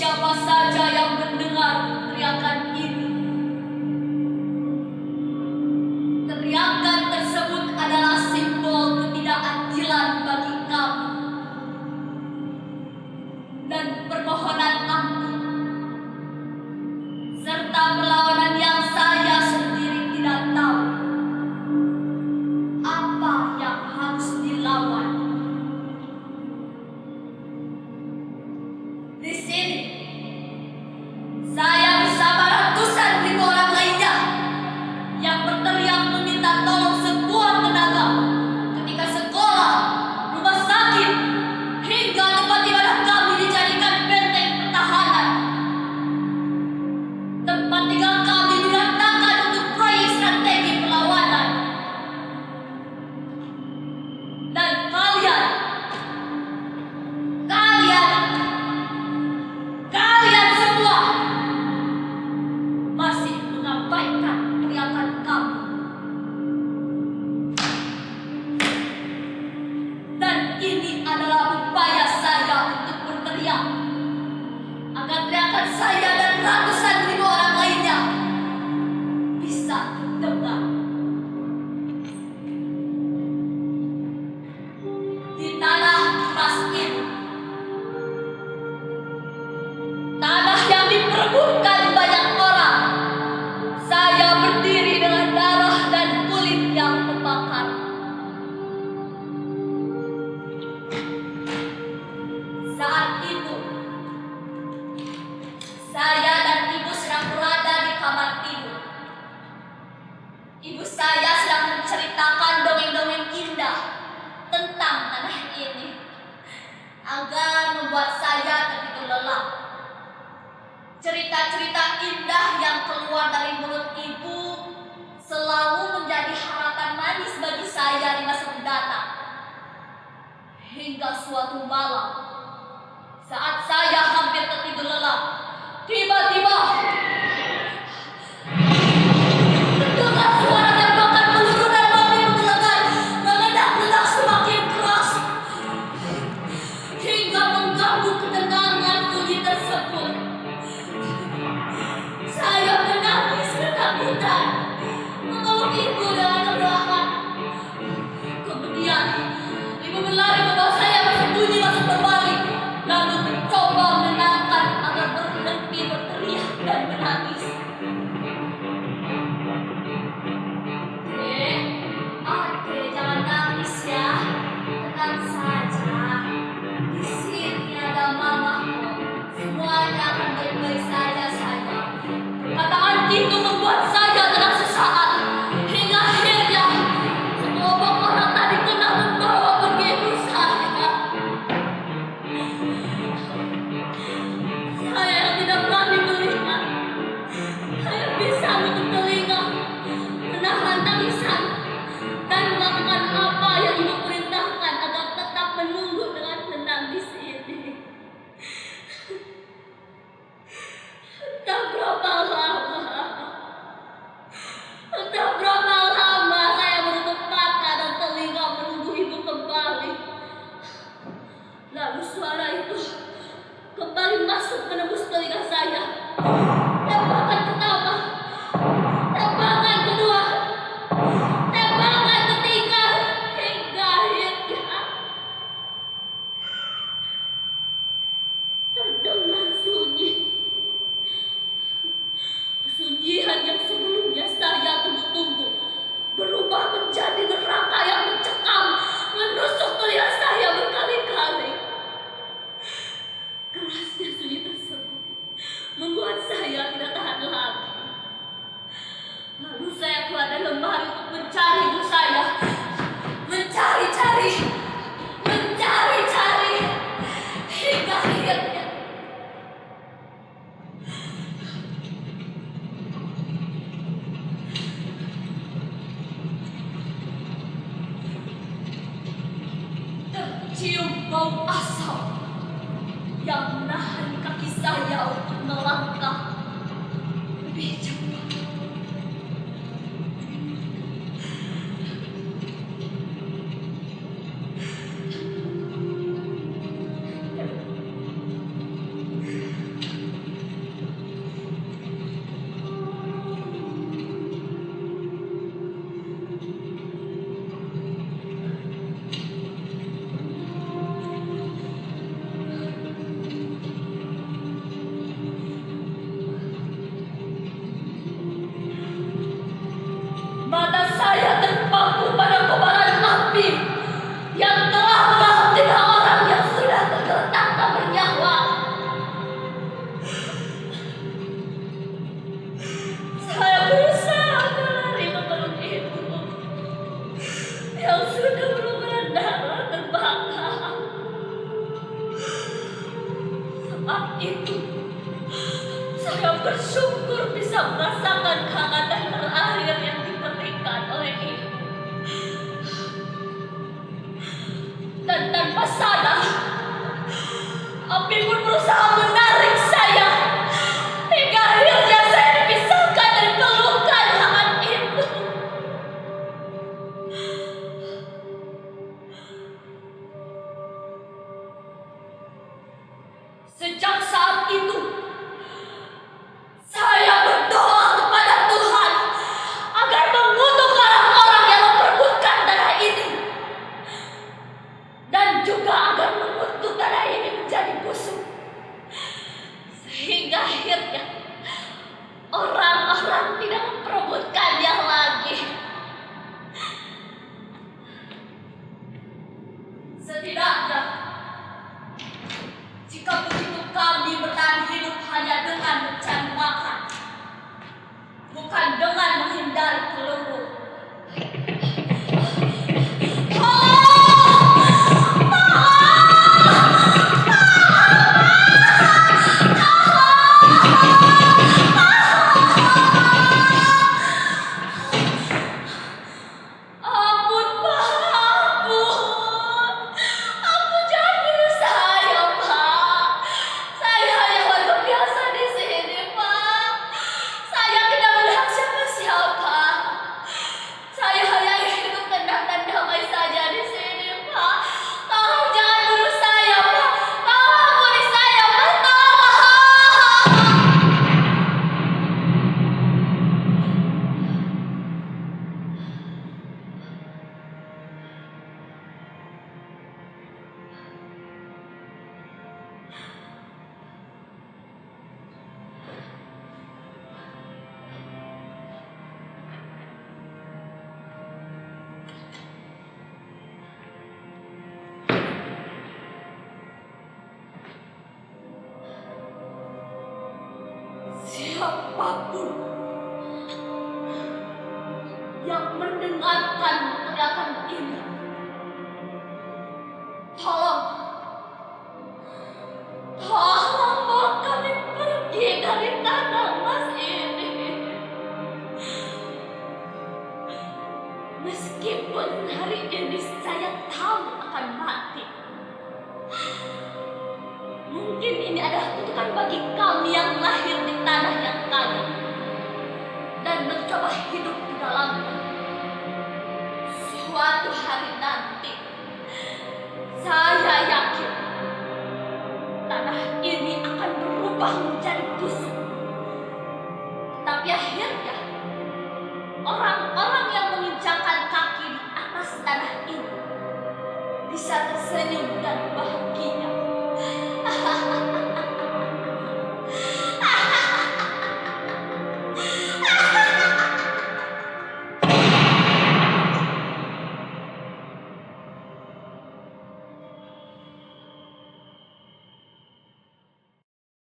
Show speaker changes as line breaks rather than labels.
siapa saja yang mendengar teriakan ini. Teriakan tersebut adalah simbol ketidakadilan bagi kami dan permohonan ampun, serta perlawanan yang saya sendiri tidak tahu apa yang harus dilawan. Di sini, saya bersama ratusan ribu orang lainnya yang berteriak meminta tolong sekuat tenaga ketika sekolah, rumah sakit, hingga tempat ibadah kami dijadikan benteng pertahanan. Tempat tinggal kami diratakan untuk proyek strategi perlawanan. Dan kalian semua masih mengabaikan teriakan kami. Dan ini adalah upaya saya untuk berteriak agar teriakan saya dan ratusan ribu orang lainnya bisa terdengar. Di tanah emas ini, tanah yang diperebutkan banyak orang, saya berdiri dengan darah dan kulit yang terbakar. Saat itu, saya dan ibu sedang berada di kamar tidur. Ibu saya sedang menceritakan dongeng-dongeng indah tentang tanah ini agar membuat saya tertidur lelap. Cerita-cerita indah yang keluar dari mulut ibu selalu menjadi harapan manis bagi saya di masa mendatang. Hingga suatu malam, saat saya hampir tertidur lelap, tiba-tiba terdengar suara tembakan peluru dan mobil meledak-ledak semakin keras hingga mengganggu ketenangan sunyi tersebut. Saya menangis ketakutan, memeluk ibu dengan erat. Kemudian ibu berlari membawa saya bersembunyi masuk kembali, lalu mencoba menenangkan agar berhenti berteriak dan menangis. Ade, jangan nangis ya, tenang saja. Di sini ada mamaku, semuanya akan baik-baik saja sayang. Perkataan itu membuat saya tenang sesaat, hingga akhirnya sekelompok orang tadi kena membawa pergi ibu saya. Saya yang tidak berani melihat, saya bisa menutup telinga, menahan tangisan, dan melakukan apa yang ibu perintahkan agar tetap menunggu dengan tenang di sini. Entah berapa lama saya menutup mata dan telinga menunggu ibu kembali. Lalu suara itu kembali masuk menembus telinga saya. Tembakan pertama, tembakan kedua, tembakan ketiga, hingga akhirnya terdengar sunyi. Kesunyian yang sebelumnya saya tunggu-tunggu berubah menjadi neraka yang mencekam, menusuk telinga saya berkali-kali. Kerasnya sunyi tersebut membuat saya tidak tahan lagi. Lalu saya keluar dari lemari untuk mencari ibu saya. Mencari-cari, hingga akhirnya tercium bau asap yang menahan kaki saya untuk melangkah lebih cepat. Api pun berusaha menarik saya. Hingga akhirnya saya dipisahkan dari pelukan hangat itu. Sejak saat itu, saya berdoa kepada Tuhan agar mengutuk orang-orang yang memperebutkan tanah ini. Dan juga agar mengutuk tanah ini menjadi busuk. Sehingga akhirnya orang-orang tidak memperebutkannya lagi. Setidaknya, jika begitu kami bertahan hidup hanya dengan mencari makan, bukan dengan menghindari peluru. Ampun, Pak, ampun. Ampun, jangan bunuh saya, Pak. Saya hanya warga biasa di sini, Pak. Saya tidak melihat siapa-siapa. Saya hanya hidup tenang dan damai saja di sini, Pak. Tolong jangan bunuh saya, Pak. Tolong ampuni saya, Pak. Tolong. Siapapun yang mendengarkan teriakan ini, tolong bawa kami pergi dari tanah emas ini. Meskipun hari ini saya tahu akan mati, mungkin ini adalah kutukan bagi kami yang lahir di tanah yang kaya dan mencoba hidup di dalamnya. Suatu hari nanti, saya yakin tanah ini akan berubah menjadi busuk. Tapi akhirnya, orang-orang yang menginjakkan kaki di atas tanah ini bisa tersenyum dan bahagia.